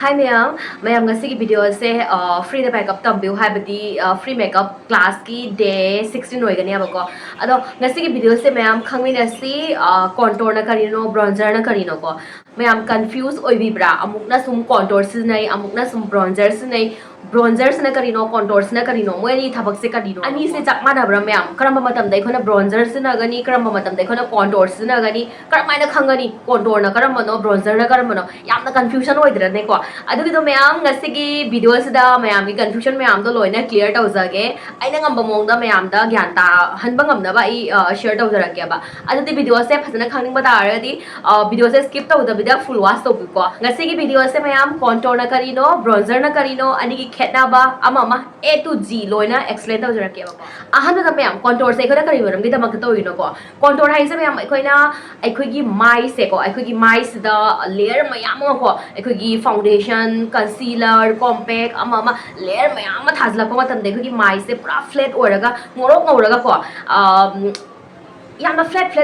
Hi ma'am ngasi video se free the makeup tambiu haibadi free makeup class ki day 16 oigani abako ado ngasi video se ma'am khangmina si contour na karino bronzer na karino ko ma'am confuse oibibra amukna sum contour sinai amukna sum bronzer sinai bronzer sina karino contour sina karino moini thabak se karino ani se chakma dabra ma'am karamba matam dai khona bronzer sina gani karamba matam dai khona contour sina gani karamaina khangani contour na karamba no bronzer na karamba no yamna confusion oidra ne ko adugido mayam ngasigi video sida mayam gi confusion mayam do loina clear tawjage aina ngamba mongda mayam da gyan ta hanba ngamna ba I share tawjarage ba adudi video se phasana khangning ba taradi video se skip tawda bida full watch to ko ngasigi video se mayam contour na karino bronzer na karino ani gi khetna ba ama A2z loina explain tawjarage ba ahana da mayam contour se khona kari baram gi damak tawino ko contour hai se mayam aikoina aikogi mai se ko aikogi mai sida layer mayam ko aikogi foundation concealer compact ama layer mayam thazlakpa matam de aikogi mai se pura flat oraga ngorok ngораga ko yamna flat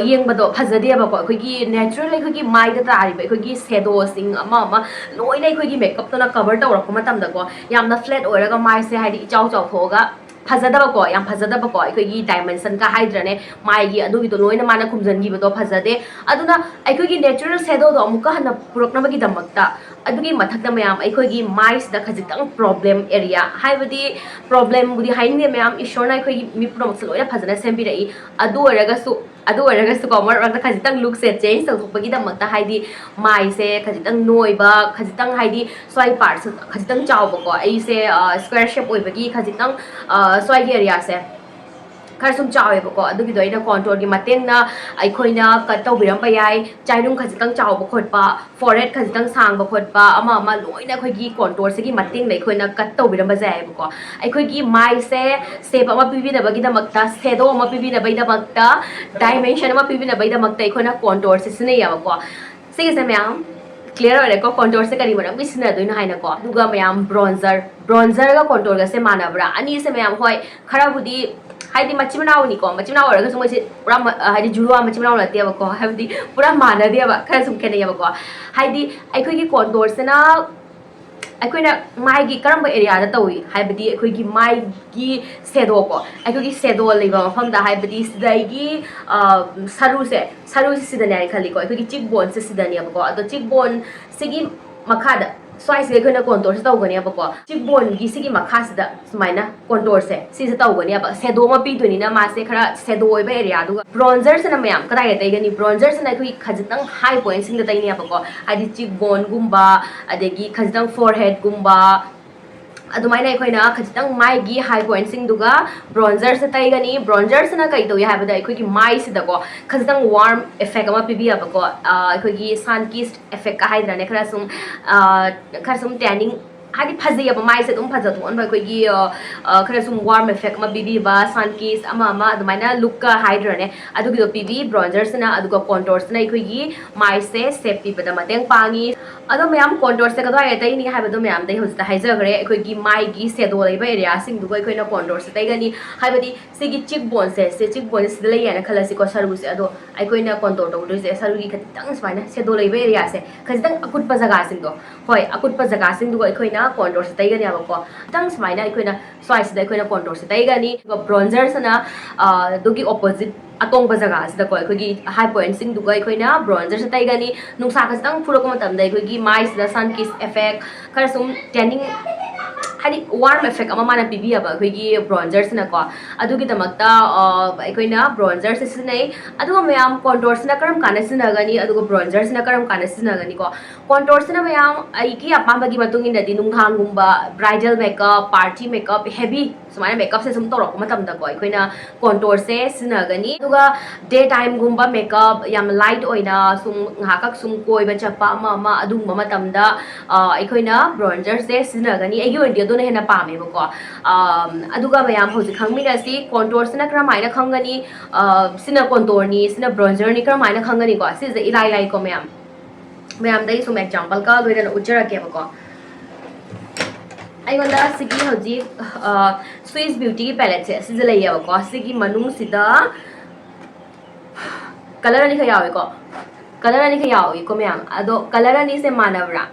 yengbado phajade ba ko aikogi natural aikogi mai da tari ba aikogi shadow sing ama loina aikogi makeup to na cover tawrakpa matam da ko yamna flat oraga mai se haidi chau chau thoga phajadaba ko yam phajadaba ko aikogi dimension ka hydra ne mai gi adu gi to loina mana khumjan gi ba to phajade aduna aikogi natural shadow do amuka hana purakna ba gi damakta adugi mathakta mayam aikogi mai sida khajitang problem area haibadi problem budi hainge mayam ishorna aikogi mi promote loina phajana sembi rai adu oraga su ko mar rang khajitang look se change so thokpagi damakta haidi mai se khajitang noiba khajitang haidi swai part khajitang chawba ko ai se square shape oibagi khajitang swai area se khasum chawe ba ko adu gi doina contour gi mateng na aikoina cut taw biram ba yai chainung khajitang chaw ba khot pa forehead khajitang sang ba khot pa ama loina khoi gi contour se gi mateng lai khoina cut taw biram ba jai ba ko aikoi gi mai se shape ama pibi na ba gi da makta shadow ama pibi na ba da makta dimension ama pibi na ba da makta aikoina contour se sine ya ba ko se se myam clear ore ko contour se kari maram bisna doina haina ko duga mayam bronzer ga contour ga se manabra ani se mayam hoi khara budi haidi machimnao ni ko machimnao ora ga sum se pura haidi juwa machimnao la te ba ko haidi pura mana de ba khara sum kene ya ba ko haidi aikoi gi contour se na aikoina mai gi karamba area da tawi haibadi aikoi gi mai gi shadow ko aikoi gi shadow leiba mafam da haibadi sidai gi saru se sidani ai khali ko aikoi gi cheekbone se sidani ba ko ado cheekbone sigi makhada swai se khona contour se tawgani ba ko cheekbone gi sigi makha sida sumaina contour se si se tawgani ba shadow ma pi doni na ma se khara shadow oi ba area du bronzer se na mayam kada ya taigani bronzer se na khoi khajitang high point sing da taini ba ko adi cheekbone gumba adegi khajitang forehead gumba adumaina aikoina khajitang mai gi high point sing duga bronzer se taigani bronzer se na kai to ya habada aikoi gi mai se da ko khajitang warm effect ama pibi ba ko aikoi gi sun kissed effect ka haidra ne khara sum tanning hadi phazai aba mai se dum phajat on ba koi gi khara sum warm effect ma bibi ba sun kiss ama adumaina look ka hydra ne adu gi pibi bronzer se na adu ko contour se na koi gi mai se shape pi bada mateng pangi ado mayam contour se ka dai tai ni ha badu mayam dai hosta haiza gare koi gi mai gi shadow lai ba area sing du koi na contour se tai gani ha badi se gi cheekbone se cheekbone se lai ya na khala si ko saru se ado ai koi na contour to du se saru gi khatang smaina shadow lai ba area se khajitang akut pa jaga sing do hoi akut pa jaga sing du koi na contour se taigani aba ko tang smaina aikoina swai se aikoina contour se taigani ko bronzer sana dugi opposite atong ba jaga se ko aikogi high point sing duga aikoina bronzer se taigani nungsa ka tang puro ko matam dai aikogi mai se sun kiss effect khara sum tanning hadi warm effect ama mana pibi aba aikogi bronzer se na ko adugi damakta aikoina bronzer se sinai aduga mayam contour se na karam kana sina gani aduga bronzer se na karam kana sina gani ko contour se na mayam aiki apamba gi matung in dadi nunghang gumba bridal makeup party makeup heavy sumana makeup se sum torok matam da ko aikoina contour se sina gani aduga daytime gumba makeup yam light oina sum ngakak sum koi ba chapa ama adung matam da aikoina bronzer se sina gani aigi ondi do na hena pame ba ko aduga mayam hoji khangmina si contour sina kra maina khangani sina contour ni sina bronzer ni kra maina khangani ko si is ilai ko mayam dai sum example ka loira ujara ke ba ko ai gonda sigi hoji Swiss beauty palette se si lai ya ba ko sigi manung sida color ani kha yawe ko mayam ado color ani se manavra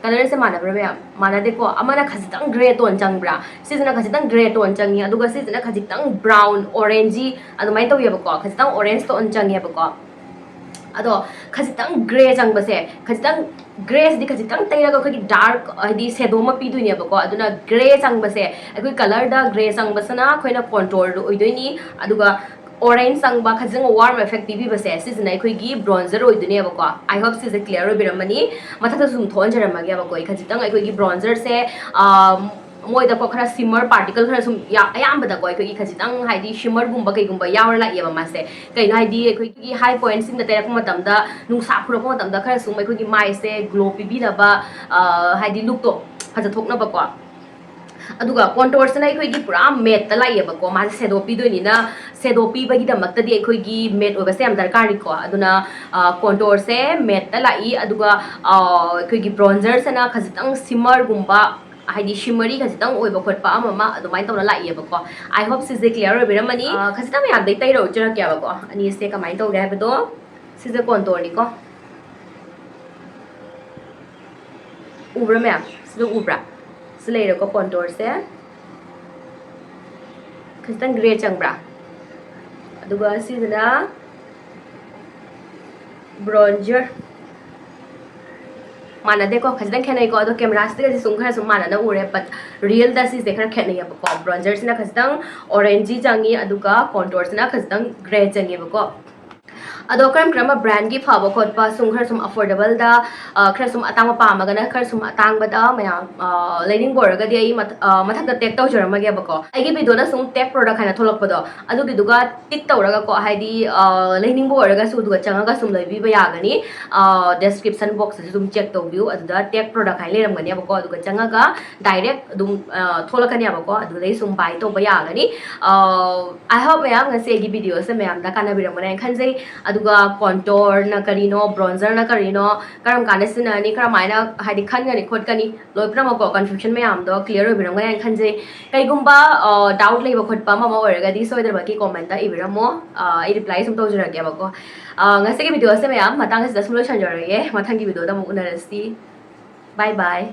color se mana bra mana de ko amana khajitang gray tone changbra seasona khajitang gray tone changi aduga seasona khajitang brown orangey adumai to yeba ko khajitang orange tone changi yeba ko ado khajitang gray changbase khajitang gray di khajitang taira ko khagi dark di shadow ma pi duine ba ko aduna gray changbase akoi color da gray changbasana khoina contour do oidoi aduga orange sangba khajang warm effect pibi base season ai khoi gi bronzer oi dune ba ko I hope this is clear oi biramani matha ta sum thon jaram ma ba ko khajitang ai khoi gi bronzer se moi da ko khara shimmer particle khara sum ya ayam ba da ko ai khoi gi khajitang hai di shimmer gumba kai gumba yawra la yeba ma se kai na hai di khoi gi high points in da ta ko matam da nung sa phuro ko matam da khara sum ai khoi gi mai se glow pibi la ba hai di look to phaja thokna ba ko aduga contour se nai khoi gi pura matte ta lai yeba ko ma shadow pi do ni na shadow pi ba gi da makta di khoi gi matte oba se am darkar ri ko aduna contour se matte ta lai aduga khoi gi bronzer se na khajitang shimmer gumba haidi shimmery khajitang oiba khotpa ama adumai tawna lai yeba ko I hope this is clear oi biramani khajitang ya dai tai ro jara kya ba ko ani se kamai to ga ba do this is contour ni ko ubra me so ubra slay ro ko contour se khajitang gray changbra aduga sidana bronzer mana de ko khajitang khenai ko ado camera se ga sum khara sum mana na ure but real da sis de khara khenai ba ko bronzer sina khajitang orangey changi aduga contour sina khajitang gray changi ba ko ado kram brand gi phaba khotpa sum khara sum affordable da khara sum atang pa magana khara sum atang ba da maya lining board ga di ai mathak da tag taw jarama ge ba ko ai gi video na sum tag product kana tholok pa do adu gi duga tik taw raga ko hai di lining board ga su duga changa ga sum loi bi ba ya gani description box se sum check taw view adu da tag product hai leram gani ba ko adu ga changa ga direct dum tholakani ba ko adu dei sum buy to ba ya gani I hope maya ngase gi video se maya da kana biram na khanjai aduga contour na karino bronzer na karino karam kana sina ni kara maina haidi khanga ni khot kani loi prama ko confusion me am do clear oi biram ngai khanje kai gumba doubt lei ba khot pa ma oraga di soi dar ba ki comment ta ibiramo I reply sum to jara ke ba ko ngase ke video se me am matang se dasmulo chanjara ye mathang ki video da mu unarasi bye bye